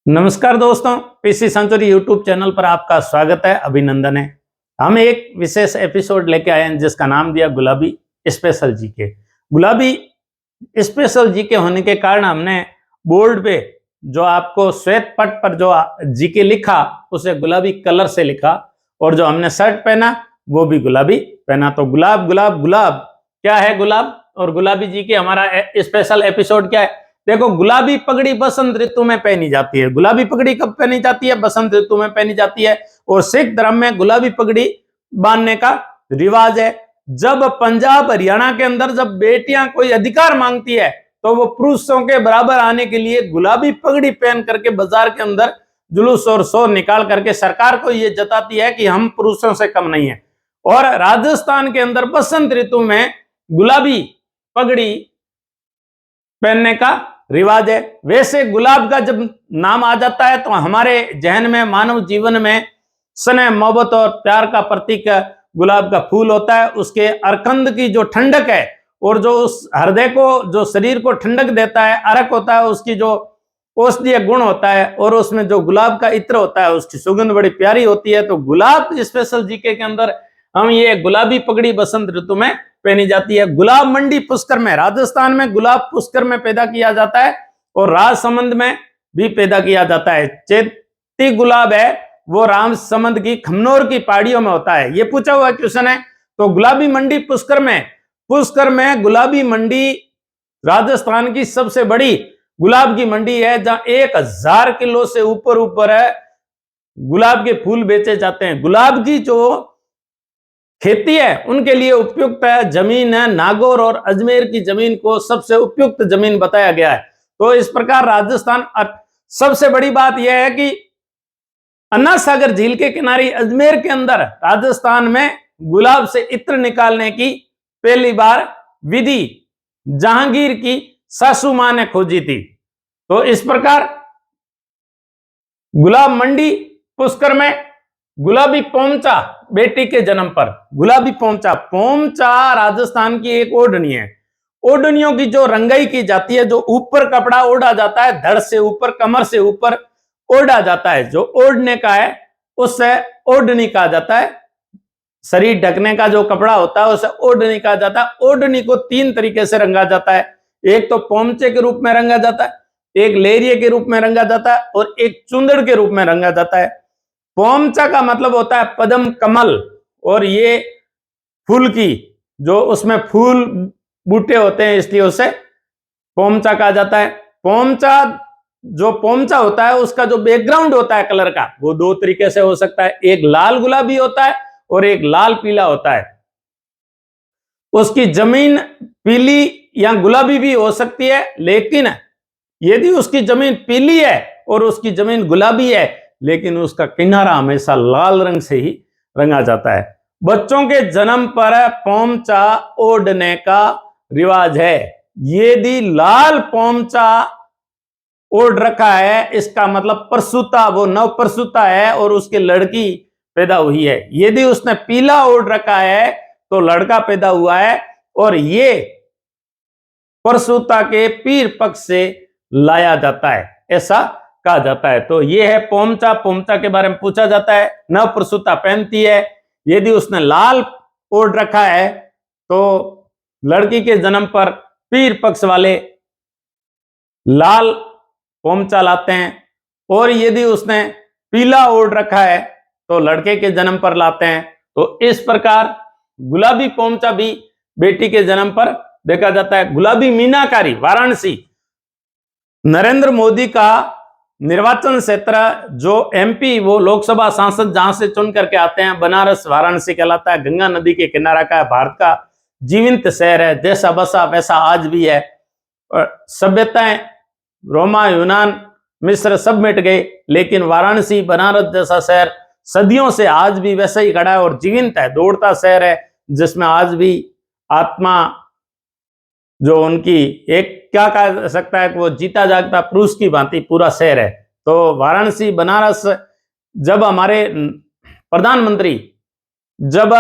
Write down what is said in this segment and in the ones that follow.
नमस्कार दोस्तों, PC century YouTube channel पर आपका स्वागत है, अभिनंदन है। हम एक विशेष एपिसोड लेके आए हैं जिसका नाम दिया गुलाबी स्पेशल जीके। गुलाबी स्पेशल जीके होने के कारण हमने बोर्ड पे जो आपको श्वेत पट पर जो जीके लिखा उसे गुलाबी कलर से लिखा और जो हमने शर्ट पहना वो भी गुलाबी पहना। तो गुलाब गुलाब गुलाब क्या है गुलाब और गुलाबी जीके हमारा स्पेशल एपिसोड क्या है। देखो, गुलाबी पगड़ी बसंत ऋतु में पहनी जाती है। गुलाबी पगड़ी कब पहनी जाती है? बसंत ऋतु में पहनी जाती है। और सिख धर्म में गुलाबी पगड़ी बांधने का रिवाज है। जब पंजाब हरियाणा के अंदर जब बेटियां कोई अधिकार मांगती है तो वो पुरुषों के बराबर आने के लिए गुलाबी पगड़ी पहन करके बाजार के अंदर जुलूस और शोर निकाल करके सरकार को ये जताती है कि हम पुरुषों से कम नहीं है। और राजस्थान के अंदर बसंत ऋतु में गुलाबी पगड़ी पहनने का रिवाज है। वैसे गुलाब का जब नाम आ जाता है तो हमारे जहन में, मानव जीवन में स्नेह, मोहब्बत और प्यार का प्रतीक गुलाब का फूल होता है। उसके अरकंद की जो ठंडक है और जो उस हृदय को, जो शरीर को ठंडक देता है, अरक होता है, उसकी जो औषधीय गुण होता है और उसमें जो गुलाब का इत्र होता है उसकी सुगंध बड़ी प्यारी होती है। तो गुलाब स्पेशल जीके के अंदर हम ये गुलाबी पगड़ी बसंत ऋतु में पहनी जाती है। गुलाब मंडी पुष्कर में, राजस्थान में गुलाब पुष्कर में पैदा किया जाता है और राजसमंद में भी पैदा किया जाता है। चैती गुलाब है वो राजसमंद की खमनोर की पहाड़ियों में होता है। ये पूछा हुआ क्वेश्चन है। तो गुलाबी मंडी पुष्कर में गुलाबी मंडी राजस्थान की सबसे बड़ी गुलाब की मंडी है, जहां 1000 किलो से ऊपर है गुलाब के फूल बेचे जाते हैं। गुलाब की जो खेती है उनके लिए उपयुक्त है जमीन है नागौर और अजमेर की जमीन को सबसे उपयुक्त जमीन बताया गया है। तो इस प्रकार राजस्थान, सबसे बड़ी बात यह है कि अन्ना सागर झील के किनारे अजमेर के अंदर राजस्थान में गुलाब से इत्र निकालने की पहली बार विधि जहांगीर की सासू मां ने खोजी थी। तो इस प्रकार गुलाब मंडी पुष्कर में गुलाबी पोमचा बेटी के जन्म पर, गुलाबी पोमचा राजस्थान की एक ओढ़नी है। ओढ़नियों की जो रंगाई की जाती है, जो ऊपर कपड़ा ओढ़ा जाता है, धड़ से ऊपर, कमर से ऊपर ओढ़ा जाता है, जो ओढ़ने का है उससे ओढ़नी कहा जाता है। शरीर ढकने का जो कपड़ा होता है उसे ओढ़नी कहा जाता है। ओढ़नी को 3 तरीके से रंगा जाता है। एक तो पोमचे के रूप में रंगा जाता है, एक लेरिये के रूप में रंगा जाता है और एक चुंदड़ के रूप में रंगा जाता है। पोमचा का मतलब होता है पद्म कमल और ये फूल की जो उसमें फूल बूटे होते हैं इसलिए उसे पोमचा कहा जाता है। पोमचा होता है उसका जो बैकग्राउंड होता है कलर का वो 2 तरीके से हो सकता है। एक लाल गुलाबी होता है और एक लाल पीला होता है। उसकी जमीन पीली या गुलाबी भी हो सकती है, लेकिन यदि उसकी जमीन पीली है और उसकी जमीन गुलाबी है लेकिन उसका किनारा हमेशा लाल रंग से ही रंगा जाता है। बच्चों के जन्म पर पोमचा ओढ़ने का रिवाज है। यदि लाल पोमचा ओढ़ रखा है इसका मतलब प्रसूता, वो नव प्रसूता है और उसकी लड़की पैदा हुई है। यदि उसने पीला ओढ़ रखा है तो लड़का पैदा हुआ है और ये प्रसूता के पीर पक्ष से लाया जाता है, ऐसा कहा जाता है। तो ये है पोमचा के बारे में पूछा जाता है। नव प्रसूता पहनती है। यदि उसने लाल ओढ़ रखा है तो लड़की के जन्म पर पीर पक्ष वाले लाल पोमचा लाते हैं और यदि उसने पीला ओढ़ रखा है तो लड़के के जन्म पर लाते हैं। तो इस प्रकार गुलाबी पोमचा भी बेटी के जन्म पर देखा जाता है। गुलाबी मीनाकारी, वाराणसी, नरेंद्र मोदी का निर्वाचन क्षेत्र जो एमपी, वो लोकसभा सांसद जहां से चुन करके आते हैं, बनारस वाराणसी कहलाता है। गंगा नदी के किनारा का भारत का जीवंत शहर है। जैसा बसा वैसा आज भी है। सभ्यताएं रोमा, यूनान, मिस्र सब मिट गए लेकिन वाराणसी, बनारस जैसा शहर सदियों से आज भी वैसा ही खड़ा है और जीवंत है। दौड़ता शहर है जिसमें आज भी आत्मा जो उनकी, एक क्या कह सकता है कि वो जीता जागता पुरुष की भांति पूरा शहर है। तो वाराणसी, बनारस, जब हमारे प्रधानमंत्री, जब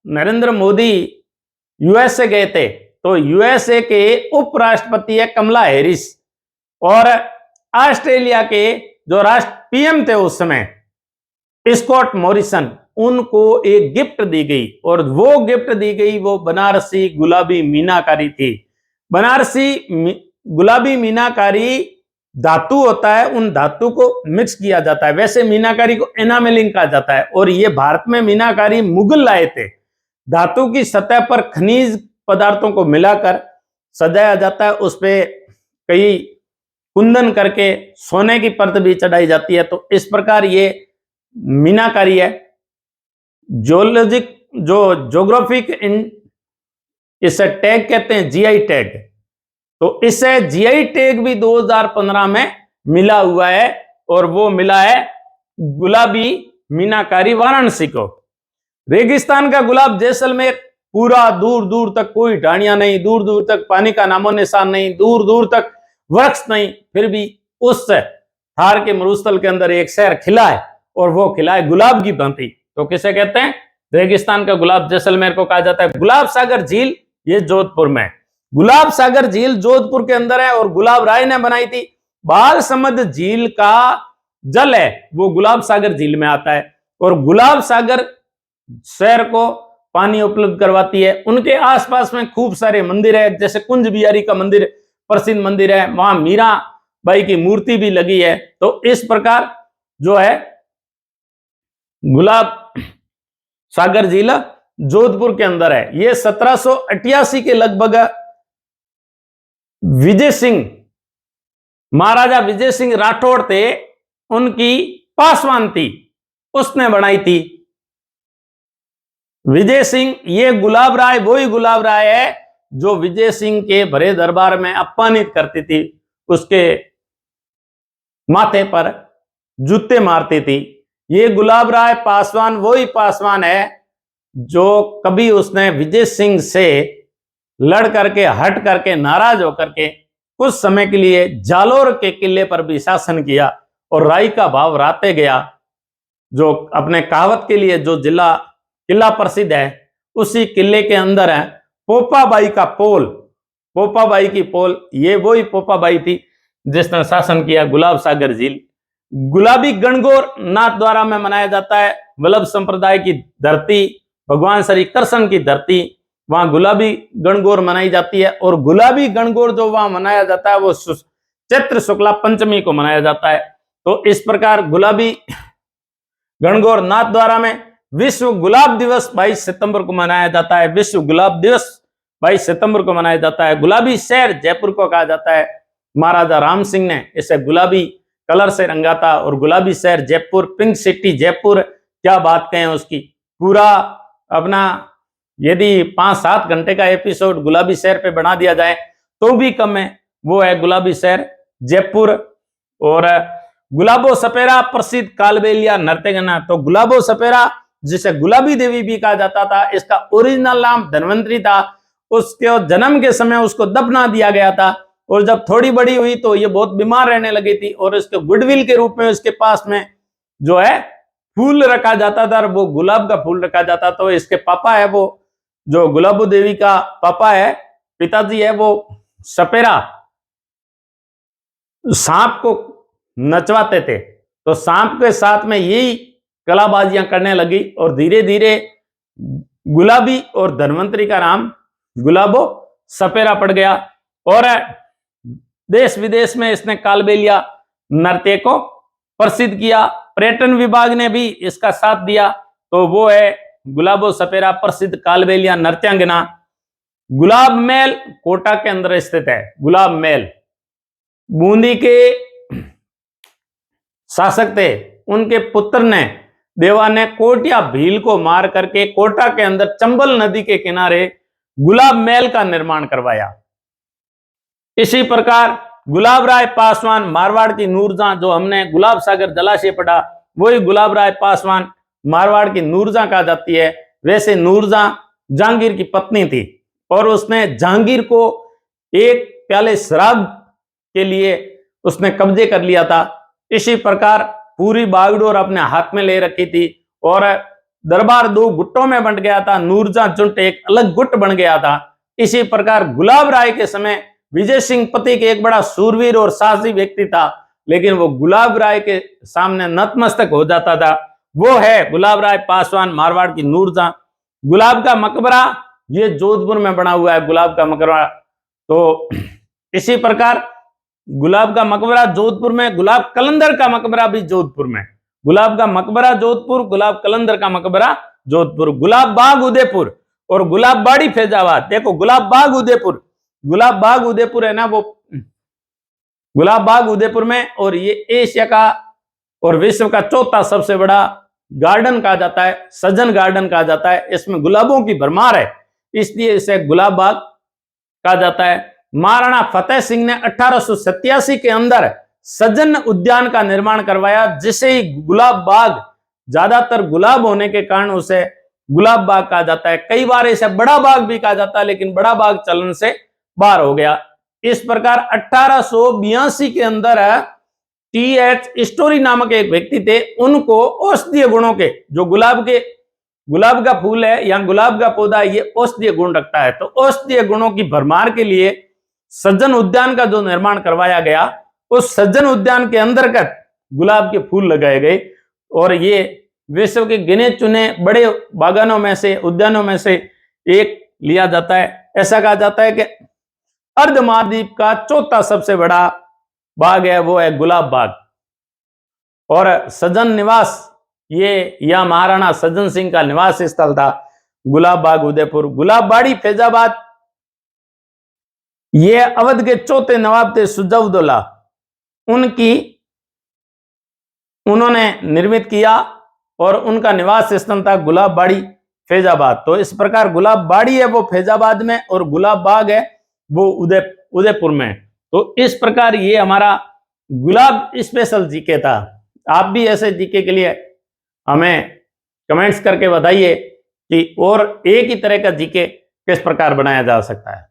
नरेंद्र मोदी यूएसए गए थे तो यूएसए के उपराष्ट्रपति है कमला हैरिस और ऑस्ट्रेलिया के जो राष्ट्र पीएम थे उस समय, स्कॉट मॉरिसन, उनको एक गिफ्ट दी गई, और वो गिफ्ट दी गई वो बनारसी गुलाबी मीनाकारी थी। बनारसी गुलाबी मीनाकारी धातु होता है, उन धातु को मिक्स किया जाता है। वैसे मीनाकारी को एनामेलिंग कहा जाता है, और ये भारत में मीनाकारी मुगल लाए थे। धातु की सतह पर खनिज पदार्थों को मिलाकर सजाया जाता है, उस पे कई कुंदन करके सोने की परत भी चढ़ाई जाती है। तो इस प्रकार ये मीनाकारी है। ज्योग्राफिक इसे टैग कहते हैं, जीआई टैग। तो इसे जीआई टैग भी 2015 में मिला हुआ है, और वो मिला है गुलाबी मीनाकारी वाराणसी को। रेगिस्तान का गुलाब जैसलमेर, पूरा दूर दूर तक कोई ढाणियां नहीं, दूर दूर तक पानी का नामो निशान नहीं, दूर दूर तक वृक्ष नहीं, फिर भी उस थार के मरुस्थल के अंदर एक शहर खिला है, और वो खिला है गुलाब की भांति। तो किसे कहते हैं? रेगिस्तान का गुलाब जैसलमेर को कहा जाता है। गुलाब सागर झील, ये जोधपुर में। गुलाब सागर झील जोधपुर के अंदर है, और गुलाब राय ने बनाई थी। बालसमंद झील का जल है वो गुलाब सागर झील में आता है, और गुलाब सागर शहर को पानी उपलब्ध करवाती है। उनके आसपास में खूब सारे मंदिर है, जैसे कुंज बिहारी का मंदिर प्रसिद्ध मंदिर है, वहां मीरा बाई की मूर्ति भी लगी है। तो इस प्रकार जो है गुलाब सागर झील जोधपुर के अंदर है। ये 1788 के लगभग विजय सिंह, महाराजा विजय सिंह राठौड़ थे, उनकी पासवान थी, उसने बनाई थी। विजय सिंह, ये गुलाब राय वही गुलाब राय है जो विजय सिंह के भरे दरबार में अपमानित करती थी, उसके माथे पर जूते मारती थी। ये गुलाब राय पासवान वही पासवान है जो कभी उसने विजय सिंह से लड़ करके, हट करके, नाराज होकर के कुछ समय के लिए जालोर के किले पर भी शासन किया, और राई का भाव राते गया। जो अपने कहावत के लिए जो किला प्रसिद्ध है, उसी किले के अंदर है पोपाबाई का पोल, पोपाबाई की पोल। ये वही पोपाबाई थी जिसने शासन किया गुलाब सागर झील। गुलाबी गणगौर नाथ द्वारा में मनाया जाता है। वल्लभ संप्रदाय की धरती, भगवान श्री कृष्ण की धरती, वहां गुलाबी गणगौर मनाई जाती है। और गुलाबी गणगौर जो वहां मनाया जाता है वो चैत्र शुक्ला पंचमी को मनाया जाता है। तो इस प्रकार गुलाबी गणगौर नाथ द्वारा में विश्व गुलाब दिवस 22 सितंबर को मनाया जाता है। विश्व गुलाब दिवस 22 सितंबर को मनाया जाता है। गुलाबी शहर जयपुर को कहा जाता है। महाराजा राम सिंह ने इसे गुलाबी कलर से रंगा था, और गुलाबी शहर जयपुर, पिंक सिटी जयपुर, क्या बात कहें उसकी। पूरा अपना यदि 5-7 घंटे का एपिसोड गुलाबी शहर पे बना दिया जाए तो भी कम है। वो है गुलाबी शहर जयपुर। और गुलाबो सपेरा प्रसिद्ध कालबेलिया नर्तकना। तो गुलाबो सपेरा, जिसे गुलाबी देवी भी कहा जाता था, इसका ओरिजिनल नाम धनवंतरी था। उसके जन्म के समय उसको दफना दिया गया था, और जब थोड़ी बड़ी हुई तो ये बहुत बीमार रहने लगी थी, और इसके गुडविल के रूप में उसके पास में जो है फूल रखा जाता था, और वो गुलाब का फूल रखा जाता। तो इसके पापा है, वो जो गुलाबो देवी का पापा है, पिताजी है, वो सपेरा सांप को नचवाते थे। तो सांप के साथ में यही कलाबाजियां करने लगी, और धीरे धीरे गुलाबी और धनवंतरी का नाम गुलाबो सपेरा पड़ गया। और देश विदेश में इसने कालबेलिया नृत्य को प्रसिद्ध किया। पर्यटन विभाग ने भी इसका साथ दिया। तो वो है गुलाबो सपेरा प्रसिद्ध कालबेलिया नृत्यांगना। गुलाब महल कोटा के अंदर स्थित है। गुलाब महल बूंदी के शासक थे, उनके पुत्र ने देवा ने कोटिया भील को मार करके कोटा के अंदर चंबल नदी के किनारे गुलाब महल का निर्माण करवाया। इसी प्रकार गुलाब राय पासवान, मारवाड़ की नूरजहां, जो हमने गुलाब सागर जलाशय पढ़ा, वही गुलाब राय पासवान मारवाड़ की नूरजहां कहा जाती है। वैसे नूरजहां जहांगीर की पत्नी थी, और उसने जहांगीर को एक प्याले शराब के लिए उसने कब्जे कर लिया था। इसी प्रकार पूरी बागडोर अपने हाथ में ले रखी थी, और दरबार 2 गुटों में बंट गया था। नूरजहां जुट एक अलग गुट बन गया था। इसी प्रकार गुलाब राय के समय विजय सिंह पति के एक बड़ा सूरवीर और साहसी व्यक्ति था, लेकिन वो गुलाब राय के सामने नतमस्तक हो जाता था। वो है गुलाब राय पासवान, मारवाड़ की नूरजहां। गुलाब का मकबरा ये जोधपुर में बना हुआ है, गुलाब का मकबरा। तो इसी प्रकार गुलाब का मकबरा जोधपुर में, गुलाब कलंदर का मकबरा भी जोधपुर में। गुलाब का मकबरा जोधपुर, गुलाब कलंदर का मकबरा जोधपुर। गुलाब बाग उदयपुर और गुलाब बाड़ी फैजाबाद। देखो गुलाब बाग उदयपुर, गुलाब बाग उदयपुर है ना, वो गुलाब बाग उदयपुर में, और ये एशिया का और विश्व का चौथा सबसे बड़ा गार्डन कहा जाता है, सजन गार्डन कहा जाता है। इसमें गुलाबों की भरमार है, इसलिए इसे गुलाब बाग कहा जाता है। महाराणा फतेह सिंह ने 1887 के अंदर सजन उद्यान का निर्माण करवाया, जिसे ही गुलाब बाग, ज्यादातर गुलाब होने के कारण उसे गुलाब बाग कहा जाता है। कई बार इसे बड़ा बाग भी कहा जाता है, लेकिन बड़ा बाग चलन से बाहर हो गया। इस प्रकार 1882 के अंदर टी.एच. स्टोरी नामक एक व्यक्ति थे, उनको औषधीय गुणों के, जो गुलाब का फूल है या गुलाब का पौधा है, ये औषधीय गुण रखता है, तो औषधीय गुणों की भरमार के लिए सज्जन उद्यान का जो निर्माण करवाया गया, उस सज्जन उद्यान के अंतर्गत गुलाब के फूल लगाए गए, और ये विश्व के गिने चुने बड़े बागानों में से, उद्यानों में से एक लिया जाता है। ऐसा कहा जाता है कि अर्ध महाद्वीप का चौथा सबसे बड़ा बाग है, वो है गुलाब बाग। और सज्जन निवास, ये या महाराणा सज्जन सिंह का निवास स्थल था गुलाब बाग उदयपुर। गुलाब बाड़ी फैजाबाद, ये अवध के चौथे नवाब थे सुजाउद्दौला, उन्होंने निर्मित किया, और उनका निवास स्थल था गुलाब बाड़ी फैजाबाद। तो इस प्रकार गुलाब बाड़ी है वो फैजाबाद में, और गुलाब बाग है वो उदयपुर में। तो इस प्रकार ये हमारा गुलाब स्पेशल जीके था। आप भी ऐसे जीके के लिए हमें कमेंट्स करके बताइए कि और एक ही तरह का जीके किस प्रकार बनाया जा सकता है।